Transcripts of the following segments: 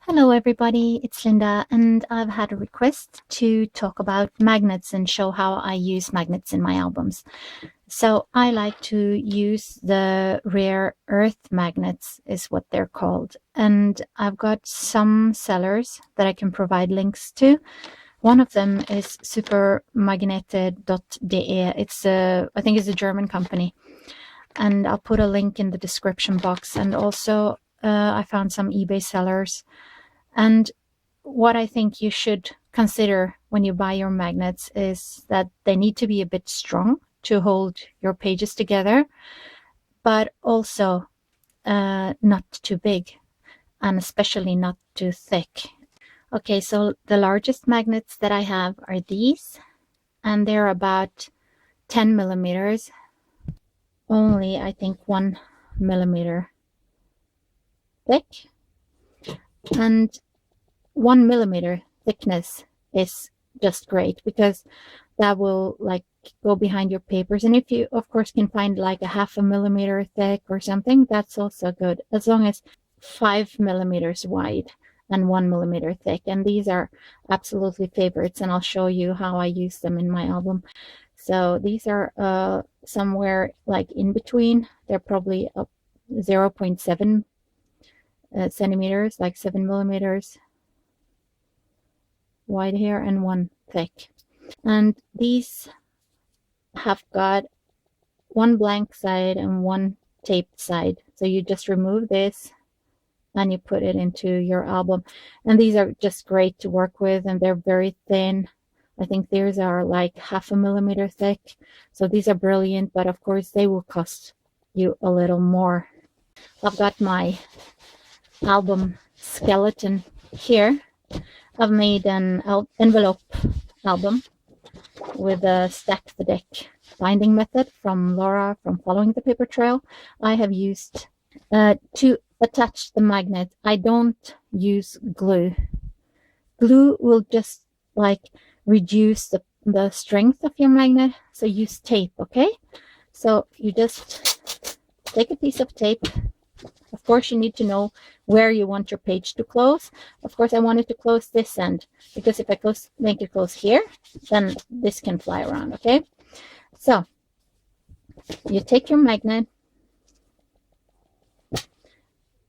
Hello everybody, it's Linda, and I've had a request to talk about magnets and show how I use magnets in my albums. So I like to use the rare earth magnets is what they're called, and I've got some sellers that I can provide links to. One of them is supermagneted.de. I think it's a German company, and I'll put a link in the description box. And also I found some eBay sellers. And what I think you should consider when you buy your magnets is that they need to be a bit strong to hold your pages together, but also not too big, and especially not too thick. Okay, so the largest magnets that I have are these, and they're about 10 millimeters, only I think 1 millimeter thick. And 1 millimeter thickness is just great because that will like go behind your papers. And if you of course can find like a 0.5 millimeter thick or something, that's also good, as long as 5 millimeters wide and 1 millimeter thick. And these are absolutely favorites, and I'll show you how I use them in my album. So these are somewhere like in between. They're probably 0.7 centimeters, like 7 millimeters wide here and 1 thick. And these have got 1 blank side and 1 taped side. So you just remove this and you put it into your album. And these are just great to work with, and they're very thin. I think these are like 0.5 millimeter thick. So these are brilliant, but of course they will cost you a little more. I've got my album skeleton here. I've made an envelope album with a stack the deck binding method from Laura from Following the Paper Trail. I have used to attach the magnet. I don't use glue. Glue will just like reduce the strength of your magnet, so use tape. Okay, so you just take a piece of tape. Of course, you need to know where you want your page to close. Of course, I want it to close this end, because if I make it close here, then this can fly around, okay? So you take your magnet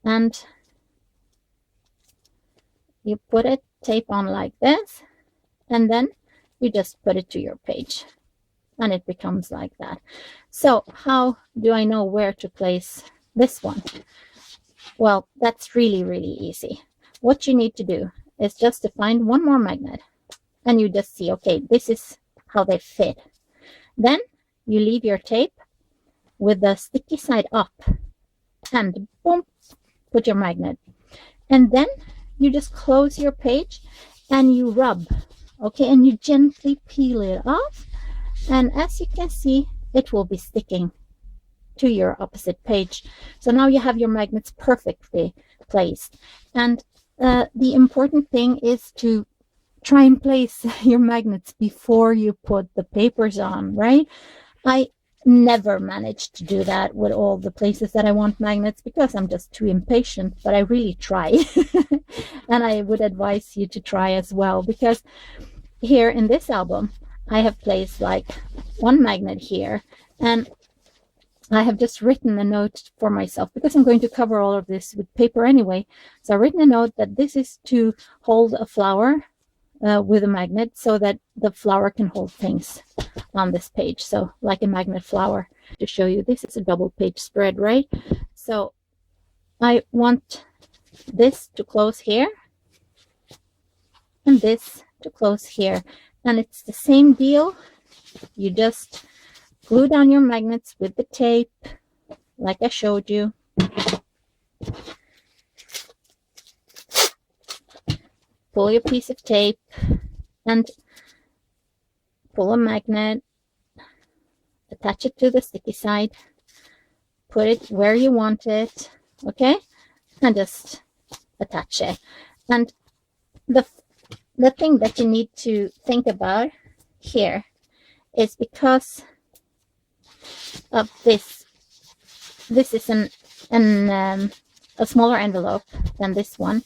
and you put a tape on like this, and then you just put it to your page, and it becomes like that. So how do I know where to place this one? Well, that's really, really easy. What you need to do is just to find one more magnet, and you just see, okay, this is how they fit. Then you leave your tape with the sticky side up, and boom, put your magnet. And then you just close your page and you rub, okay, and you gently peel it off. And as you can see, it will be sticking to your opposite page. So now you have your magnets perfectly placed. And the important thing is to try and place your magnets before you put the papers on, right? I never managed to do that with all the places that I want magnets because I'm just too impatient, but I really try. And I would advise you to try as well, because here in this album I have placed like 1 magnet here, and I have just written a note for myself because I'm going to cover all of this with paper anyway. So I've written a note that this is to hold a flower with a magnet, so that the flower can hold things on this page. So like a magnet flower, to show you this is a double page spread, right? So I want this to close here and this to close here. And it's the same deal. You just glue down your magnets with the tape, like I showed you. Pull your piece of tape and pull a magnet, attach it to the sticky side, put it where you want it, okay? And just attach it. And the thing that you need to think about here is, because of this is a smaller envelope than this one,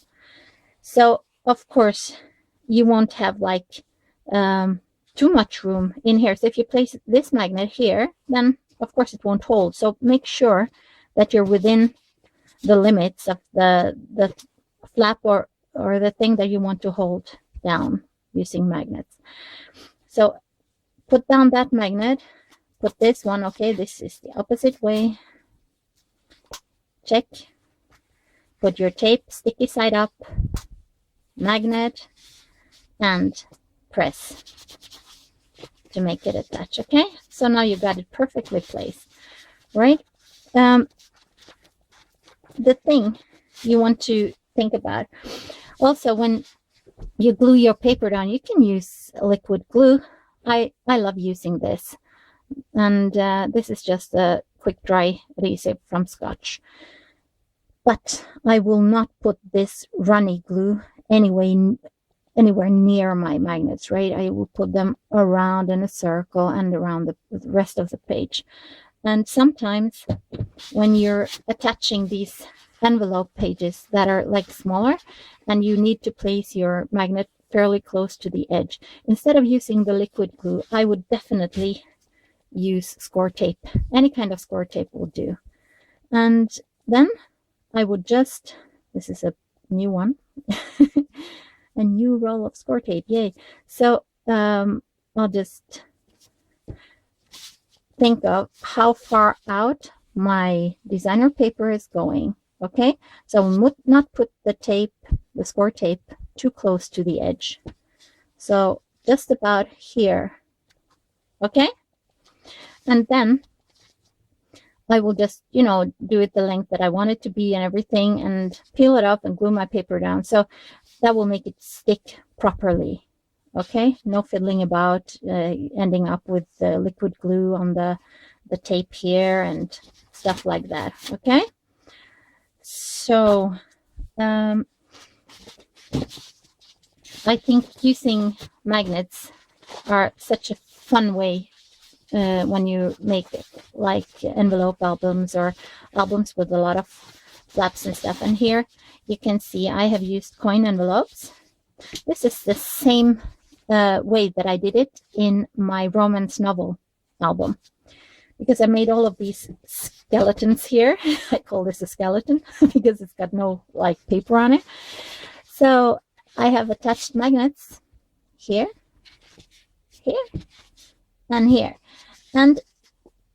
So of course you won't have like too much room in here. So if you place this magnet here, then of course it won't hold. So make sure that you're within the limits of the flap or the thing that you want to hold down using magnets. So put down that magnet, put this one, okay, this is the opposite way. Check. Put your tape sticky side up, magnet, and press to make it attach. Okay, so now you got it perfectly placed, right? The thing you want to think about also, when you glue your paper down, you can use liquid glue. I love using this, and this is just a quick dry adhesive from Scotch, but I will not put this runny glue anywhere near my magnets, right? I will put them around in a circle and around the rest of the page. And sometimes when you're attaching these envelope pages that are like smaller and you need to place your magnet fairly close to the edge, instead of using the liquid glue, I would definitely use score tape. Any kind of score tape will do. And then I would just, this is a new one, a new roll of score tape, yay. So I'll just think of how far out my designer paper is going, okay? So I would not put the tape, the score tape, too close to the edge. So just about here, okay? And then I will just, you know, do it the length that I want it to be and everything, and peel it up and glue my paper down. So that will make it stick properly. Okay, no fiddling about, ending up with the liquid glue on the tape here and stuff like that. Okay, so I think using magnets are such a fun way when you make like envelope albums or albums with a lot of flaps and stuff. And here you can see I have used coin envelopes. This is the same way that I did it in my romance novel album, because I made all of these skeletons here. I call this a skeleton because it's got no like paper on it. So I have attached magnets here, here, and here. And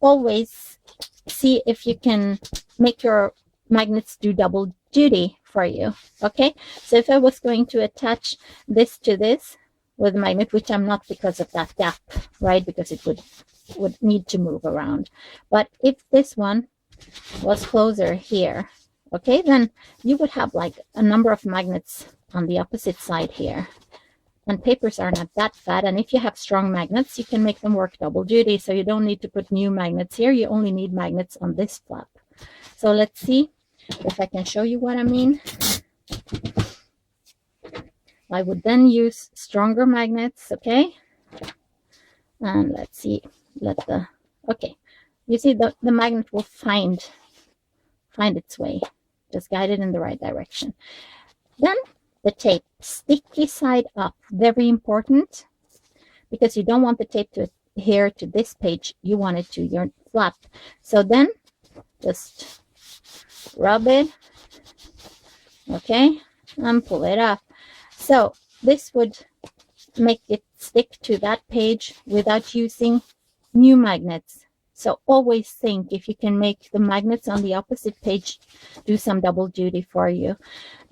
always see if you can make your magnets do double duty for you. Okay, so if I was going to attach this to this with a magnet, which I'm not because of that gap, right, because it would need to move around, but if this one was closer here, okay, then you would have like a number of magnets on the opposite side here. And papers are not that fat, and if you have strong magnets, you can make them work double duty, so you don't need to put new magnets here. You only need magnets on this flap. So let's see if I can show you what I mean. I would then use stronger magnets, okay? And let's see, okay, you see the magnet will find its way. Just guide it in the right direction. Then the tape, sticky side up, very important, because you don't want the tape to adhere to this page. You want it to your flap. So then just rub it, okay, and pull it up. So this would make it stick to that page without using new magnets. So always think if you can make the magnets on the opposite page do some double duty for you.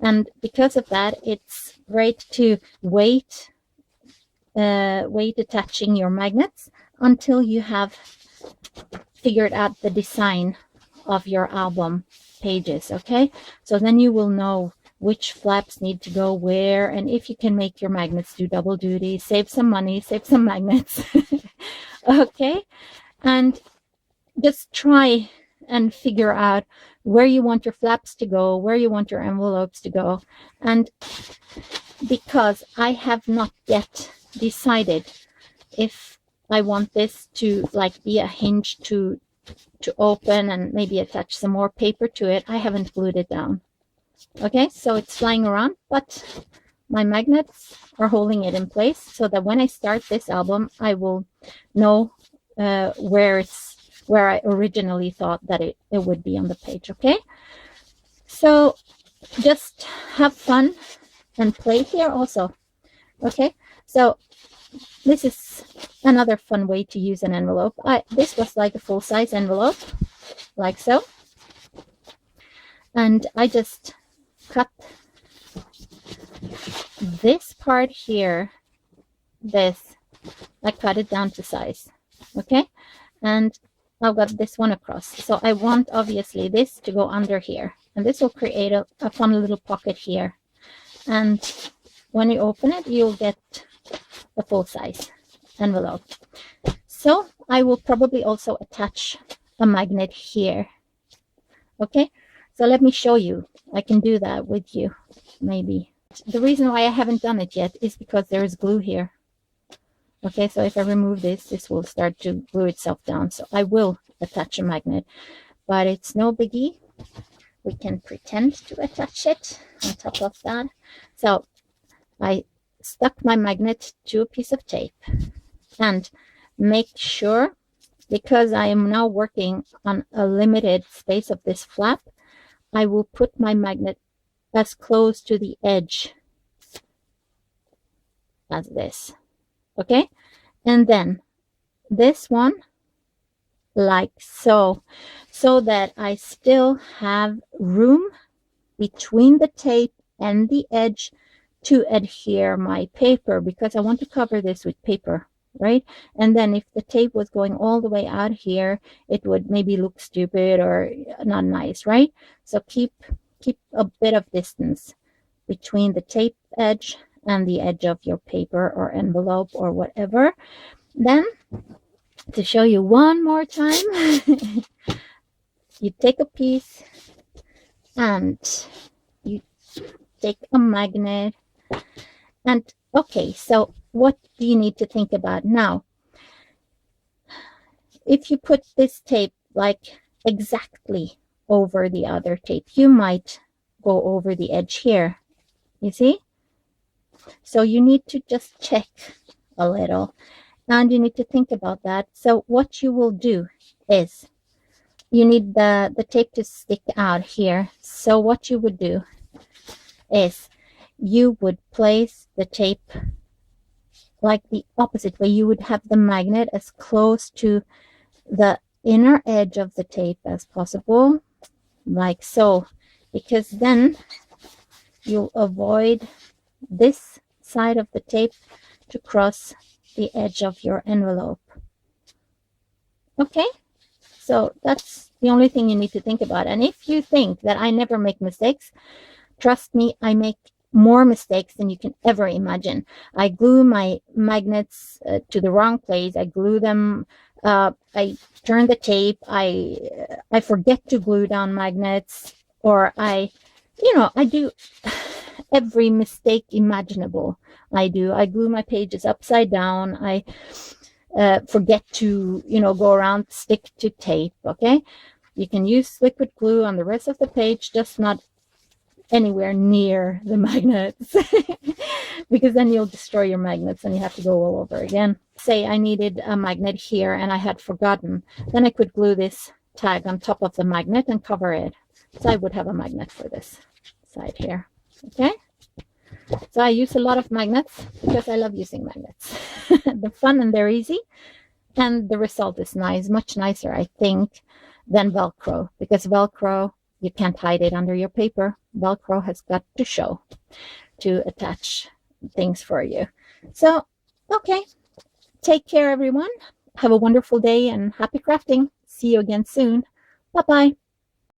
And because of that, it's great to wait attaching your magnets until you have figured out the design of your album pages, okay? So then you will know which flaps need to go where, and if you can make your magnets do double duty, save some money, save some magnets. Okay, and just try and figure out where you want your flaps to go, where you want your envelopes to go. And because I have not yet decided if I want this to like be a hinge to open and maybe attach some more paper to it, I haven't glued it down. Okay, so it's flying around, but my magnets are holding it in place so that when I start this album, I will know where I originally thought that it would be on the page. Okay, so just have fun and play here also. Okay, so this is another fun way to use an envelope. This was like a full-size envelope, like so, and I just cut this part here, I cut it down to size. Okay, and I've got this one across, so I want obviously this to go under here, and this will create a fun little pocket here, and when you open it you'll get a full-size envelope. So I will probably also attach a magnet here. Okay, so let me show you. I can do that with you maybe. The reason why I haven't done it yet is because there is glue here. Okay, so if I remove this, this will start to glue itself down. So I will attach a magnet, but it's no biggie. We can pretend to attach it on top of that. So I stuck my magnet to a piece of tape, and make sure, because I am now working on a limited space of this flap, I will put my magnet as close to the edge as this. Okay, and then this one like so, so that I still have room between the tape and the edge to adhere my paper, because I want to cover this with paper, right? And then if the tape was going all the way out here, it would maybe look stupid or not nice, right? So keep a bit of distance between the tape edge and the edge of your paper or envelope or whatever. Then, to show you one more time, you take a piece and you take a magnet, and okay, so what do you need to think about now? If you put this tape like exactly over the other tape, you might go over the edge here, you see? So you need to just check a little, and you need to think about that. So what you will do is you need the tape to stick out here. So what you would do is you would place the tape like the opposite way. You would have the magnet as close to the inner edge of the tape as possible, like so, because then you'll avoid this side of the tape to cross the edge of your envelope. Okay, so that's the only thing you need to think about. And if you think that I never make mistakes, trust me, I make more mistakes than you can ever imagine. I glue my magnets to the wrong place. I glue them, I turn the tape, I forget to glue down magnets, or I do every mistake imaginable. I glue my pages upside down. I forget to go around, stick to tape. Okay, you can use liquid glue on the rest of the page, just not anywhere near the magnets because then you'll destroy your magnets and you have to go all over again. Say I needed a magnet here and I had forgotten, then I could glue this tag on top of the magnet and cover it, so I would have a magnet for this side here. Okay, so I use a lot of magnets because I love using magnets. They're fun and they're easy, and the result is nice, much nicer I think than Velcro, because Velcro, you can't hide it under your paper. Velcro has got to show to attach things for you. So, okay, take care everyone. Have a wonderful day and happy crafting. See you again soon. Bye-bye.